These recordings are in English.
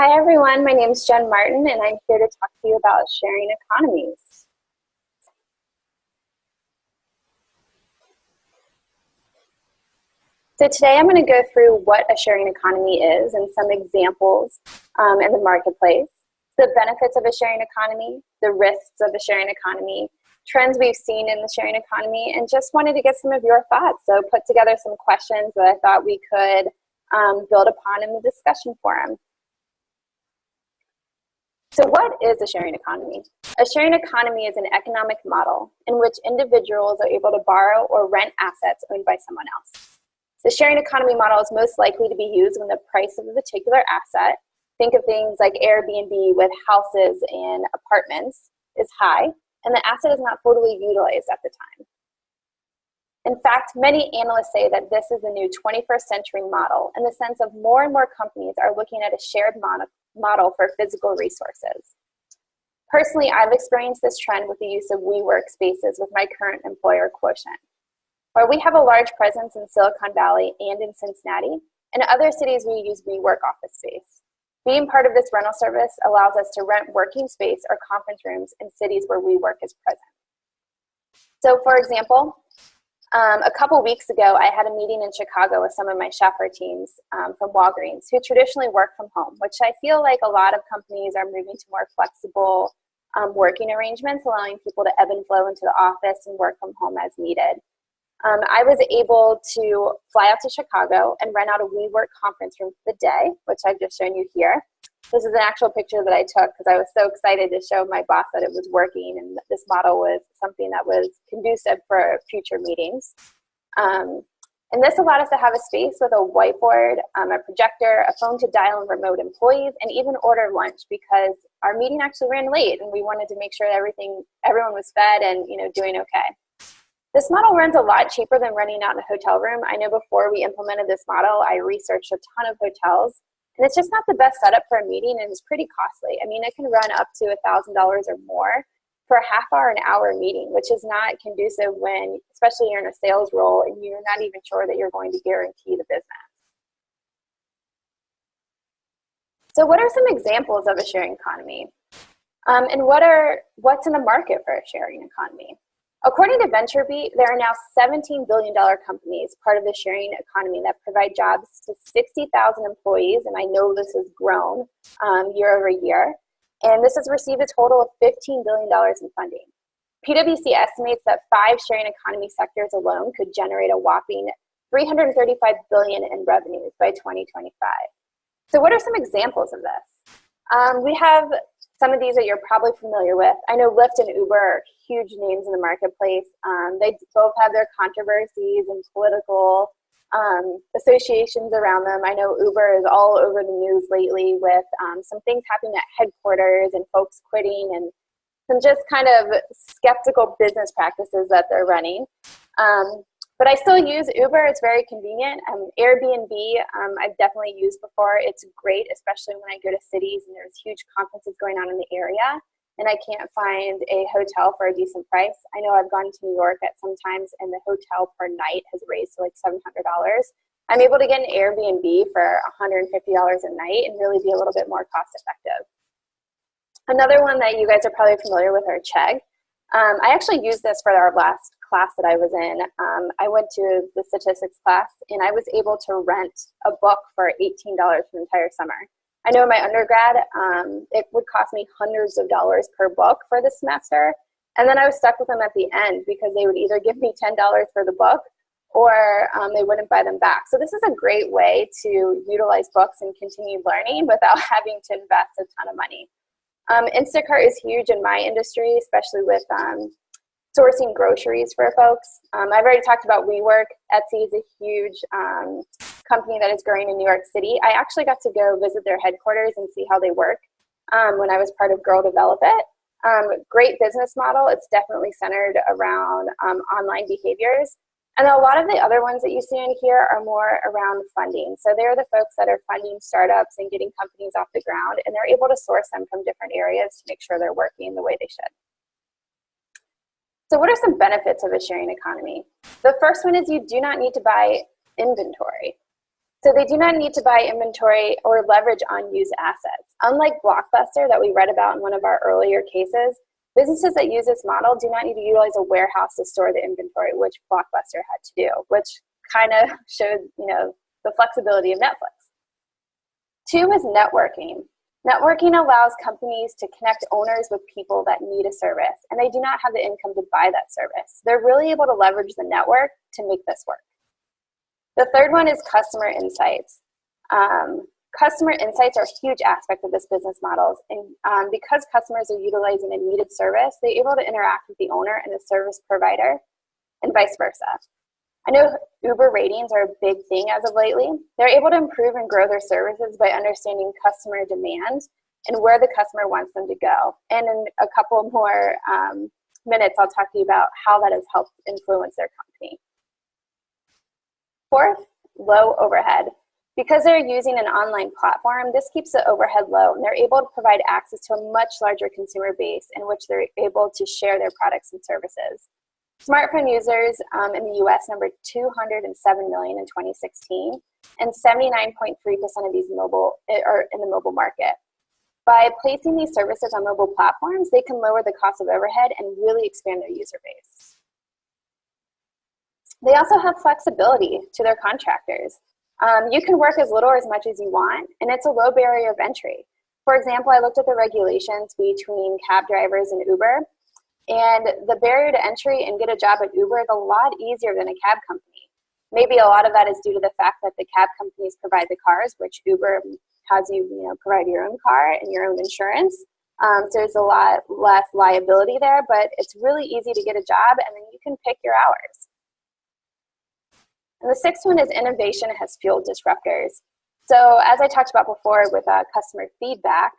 Hi everyone, my name is Jen Martin and I'm here to talk to you about sharing economies. So today I'm going to go through what a sharing economy is and some examples in the marketplace, the benefits of a sharing economy, the risks of a sharing economy, trends we've seen in the sharing economy, and just wanted to get some of your thoughts. So put together some questions that I thought we could build upon in the discussion forum. So what is a sharing economy? A sharing economy is an economic model in which individuals are able to borrow or rent assets owned by someone else. The sharing economy model is most likely to be used when the price of a particular asset, think of things like Airbnb with houses and apartments, is high, and the asset is not fully utilized at the time. In fact, many analysts say that this is a new 21st century model in the sense of more and more companies are looking at a shared model for physical resources. Personally, I've experienced this trend with the use of WeWork spaces with my current employer, Quotient. While we have a large presence in Silicon Valley and in Cincinnati, in other cities we use WeWork office space. Being part of this rental service allows us to rent working space or conference rooms in cities where WeWork is present. So for example, a couple weeks ago, I had a meeting in Chicago with some of my shopper teams from Walgreens who traditionally work from home, which I feel like a lot of companies are moving to more flexible working arrangements, allowing people to ebb and flow into the office and work from home as needed. I was able to fly out to Chicago and rent out a WeWork conference room for the day, which I've just shown you here. This is an actual picture that I took because I was so excited to show my boss that it was working and that this model was something that was conducive for future meetings. And this allowed us to have a space with a whiteboard, a projector, a phone to dial in remote employees, and even order lunch because our meeting actually ran late and we wanted to make sure that everyone was fed and doing okay. This model runs a lot cheaper than renting out in a hotel room. I know before we implemented this model, I researched a ton of hotels. And it's just not the best setup for a meeting, and it's pretty costly. I mean, it can run up to $1,000 or more for a half hour, an hour meeting, which is not conducive when, especially you're in a sales role and you're not even sure that you're going to guarantee the business. So what are some examples of a sharing economy? And what's in the market for a sharing economy? According to VentureBeat, there are now $17 billion companies part of the sharing economy that provide jobs to 60,000 employees, and I know this has grown year over year, and this has received a total of $15 billion in funding. PwC estimates that 5 sharing economy sectors alone could generate a whopping $335 billion in revenues by 2025. So what are some examples of this? We have some of these that you're probably familiar with. I know Lyft and Uber are huge names in the marketplace. They both have their controversies and political associations around them. I know Uber is all over the news lately with some things happening at headquarters and folks quitting and some just kind of skeptical business practices that they're running. But I still use Uber. It's very convenient. Airbnb, I've definitely used before. It's great, especially when I go to cities and there's huge conferences going on in the area and I can't find a hotel for a decent price. I know I've gone to New York at some times and the hotel per night has raised to like $700. I'm able to get an Airbnb for $150 a night and really be a little bit more cost effective. Another one that you guys are probably familiar with are Chegg. I actually used this for our last class that I was in. I went to the statistics class and I was able to rent a book for $18 for the entire summer. I know in my undergrad, it would cost me hundreds of dollars per book for the semester. And then I was stuck with them at the end because they would either give me $10 for the book or they wouldn't buy them back. So this is a great way to utilize books and continue learning without having to invest a ton of money. Instacart is huge in my industry, especially with sourcing groceries for folks. I've already talked about WeWork. Etsy is a huge company that is growing in New York City. I actually got to go visit their headquarters and see how they work when I was part of Girl Develop It. Great business model. It's definitely centered around online behaviors. And a lot of the other ones that you see in here are more around funding. So they're the folks that are funding startups and getting companies off the ground, and they're able to source them from different areas to make sure they're working the way they should. So what are some benefits of a sharing economy? The first one is you do not need to buy inventory. So they do not need to buy inventory or leverage on used assets. Unlike Blockbuster that we read about in one of our earlier cases, businesses that use this model do not need to utilize a warehouse to store the inventory, which Blockbuster had to do, which kind of showed, the flexibility of Netflix. 2 is networking. Networking allows companies to connect owners with people that need a service, and they do not have the income to buy that service. They're really able to leverage the network to make this work. The 3rd one is customer insights. Customer insights are a huge aspect of this business model, and because customers are utilizing a needed service, they're able to interact with the owner and the service provider, and vice versa. I know Uber ratings are a big thing as of lately. They're able to improve and grow their services by understanding customer demand and where the customer wants them to go. And in a couple more minutes, I'll talk to you about how that has helped influence their company. 4th, low overhead. Because they're using an online platform, this keeps the overhead low, and they're able to provide access to a much larger consumer base in which they're able to share their products and services. Smartphone users in the US numbered 207 million in 2016, and 79.3% of these are in the mobile market. By placing these services on mobile platforms, they can lower the cost of overhead and really expand their user base. They also have flexibility to their contractors. You can work as little or as much as you want, and it's a low barrier of entry. For example, I looked at the regulations between cab drivers and Uber, and the barrier to entry and get a job at Uber is a lot easier than a cab company. Maybe a lot of that is due to the fact that the cab companies provide the cars, which Uber has you, provide your own car and your own insurance. So there's a lot less liability there, but it's really easy to get a job, and then you can pick your hours. And the 6th one is innovation has fueled disruptors. So as I talked about before with customer feedback,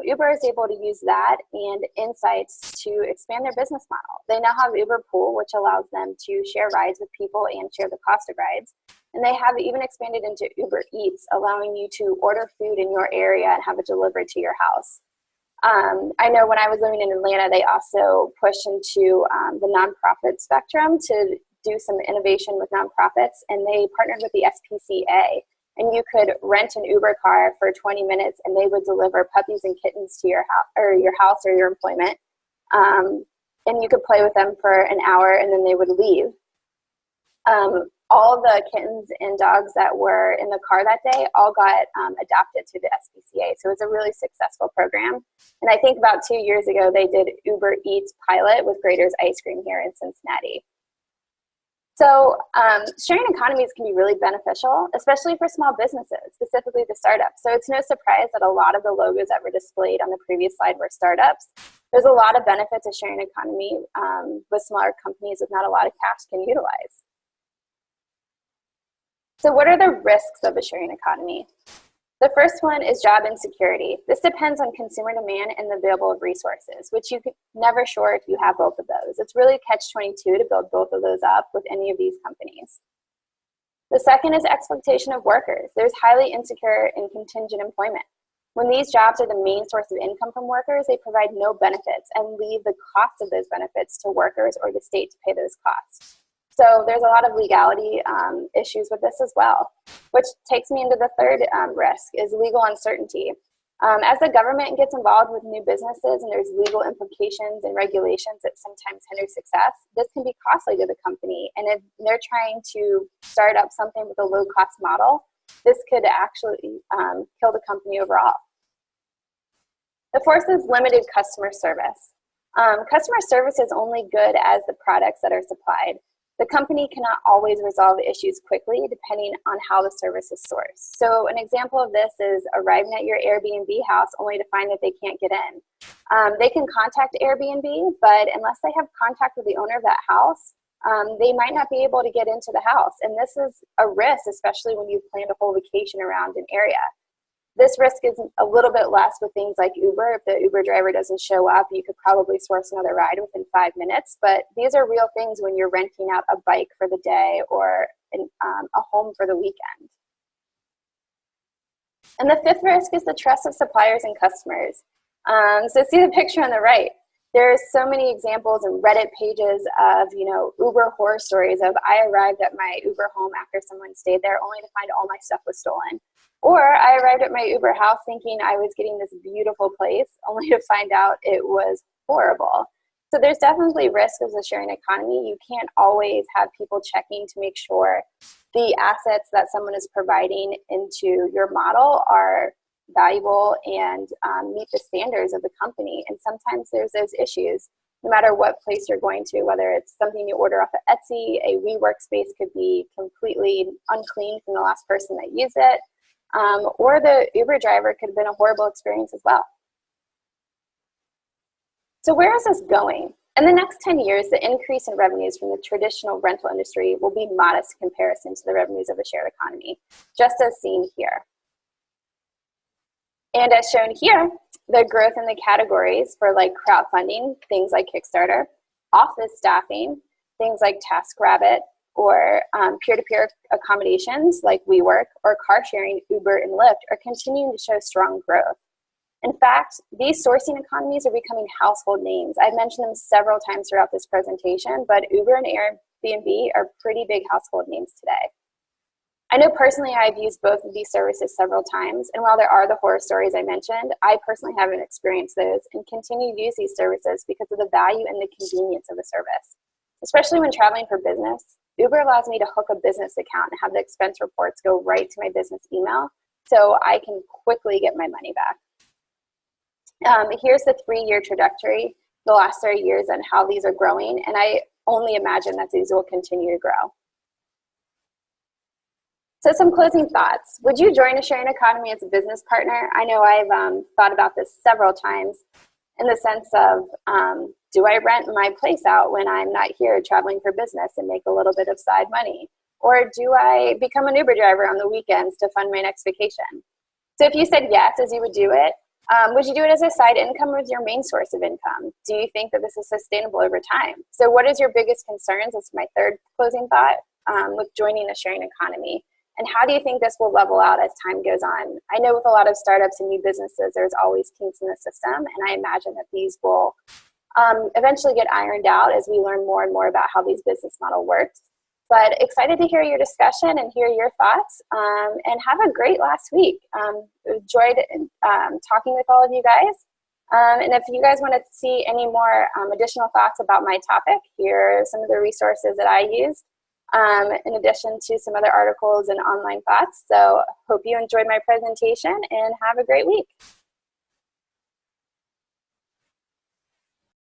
Uber is able to use that and insights to expand their business model. They now have Uber Pool, which allows them to share rides with people and share the cost of rides. And they have even expanded into Uber Eats, allowing you to order food in your area and have it delivered to your house. I know when I was living in Atlanta, they also pushed into the nonprofit spectrum to do some innovation with nonprofits, and they partnered with the SPCA. And you could rent an Uber car for 20 minutes, and they would deliver puppies and kittens to your house or your employment. And you could play with them for an hour, and then they would leave. All the kittens and dogs that were in the car that day all got adopted to the SPCA. So it was a really successful program. And I think about 2 years ago, they did Uber Eats pilot with Grader's Ice Cream here in Cincinnati. So sharing economies can be really beneficial, especially for small businesses, specifically the startups. So it's no surprise that a lot of the logos that were displayed on the previous slide were startups. There's a lot of benefits of sharing economy with smaller companies with not a lot of cash can utilize. So what are the risks of a sharing economy? The first one is job insecurity. This depends on consumer demand and the available of resources, which you can never sure if you have both of those. It's really a catch-22 to build both of those up with any of these companies. The second is exploitation of workers. There's highly insecure and contingent employment. When these jobs are the main source of income from workers, they provide no benefits and leave the cost of those benefits to workers or the state to pay those costs. So there's a lot of legality issues with this as well, which takes me into the third risk is legal uncertainty. As the government gets involved with new businesses and there's legal implications and regulations that sometimes hinder success, this can be costly to the company. And if they're trying to start up something with a low-cost model, this could actually kill the company overall. The fourth is limited customer service. Customer service is only good as the products that are supplied. The company cannot always resolve issues quickly depending on how the service is sourced. So an example of this is arriving at your Airbnb house only to find that they can't get in. They can contact Airbnb, but unless they have contact with the owner of that house, they might not be able to get into the house. And this is a risk, especially when you've planned a whole vacation around an area. This risk is a little bit less with things like Uber. If the Uber driver doesn't show up, you could probably source another ride within 5 minutes. But these are real things when you're renting out a bike for the day or a home for the weekend. And the fifth risk is the trust of suppliers and customers. So see the picture on the right. There's so many examples and Reddit pages of, Uber horror stories of I arrived at my Uber home after someone stayed there only to find all my stuff was stolen. Or I arrived at my Uber house thinking I was getting this beautiful place only to find out it was horrible. So there's definitely risk of the sharing economy. You can't always have people checking to make sure the assets that someone is providing into your model are valuable and meet the standards of the company. And sometimes there's those issues, no matter what place you're going to, whether it's something you order off of Etsy, a WeWork space could be completely unclean from the last person that used it, or the Uber driver could have been a horrible experience as well. So where is this going? In the next 10 years, the increase in revenues from the traditional rental industry will be modest in comparison to the revenues of the shared economy, just as seen here. And as shown here, the growth in the categories for like crowdfunding, things like Kickstarter, office staffing, things like TaskRabbit, or peer-to-peer accommodations like WeWork, or car sharing, Uber and Lyft, are continuing to show strong growth. In fact, these sourcing economies are becoming household names. I've mentioned them several times throughout this presentation, but Uber and Airbnb are pretty big household names today. I know personally I've used both of these services several times, and while there are the horror stories I mentioned, I personally haven't experienced those and continue to use these services because of the value and the convenience of the service. Especially when traveling for business, Uber allows me to hook a business account and have the expense reports go right to my business email so I can quickly get my money back. Here's the 3-year trajectory, the last 30 years, and how these are growing, and I only imagine that these will continue to grow. So some closing thoughts. Would you join a sharing economy as a business partner? I know I've thought about this several times in the sense of, do I rent my place out when I'm not here traveling for business and make a little bit of side money? Or do I become an Uber driver on the weekends to fund my next vacation? So if you said yes, as you would do it, would you do it as a side income or as your main source of income? Do you think that this is sustainable over time? So what is your biggest concerns? That's my third closing thought with joining a sharing economy. And how do you think this will level out as time goes on? I know with a lot of startups and new businesses, there's always kinks in the system, and I imagine that these will eventually get ironed out as we learn more and more about how these business model works. But excited to hear your discussion and hear your thoughts, and have a great last week. Enjoyed talking with all of you guys. And if you guys want to see any more additional thoughts about my topic, here are some of the resources that I used, in addition to some other articles and online thoughts. So hope you enjoyed my presentation and have a great week.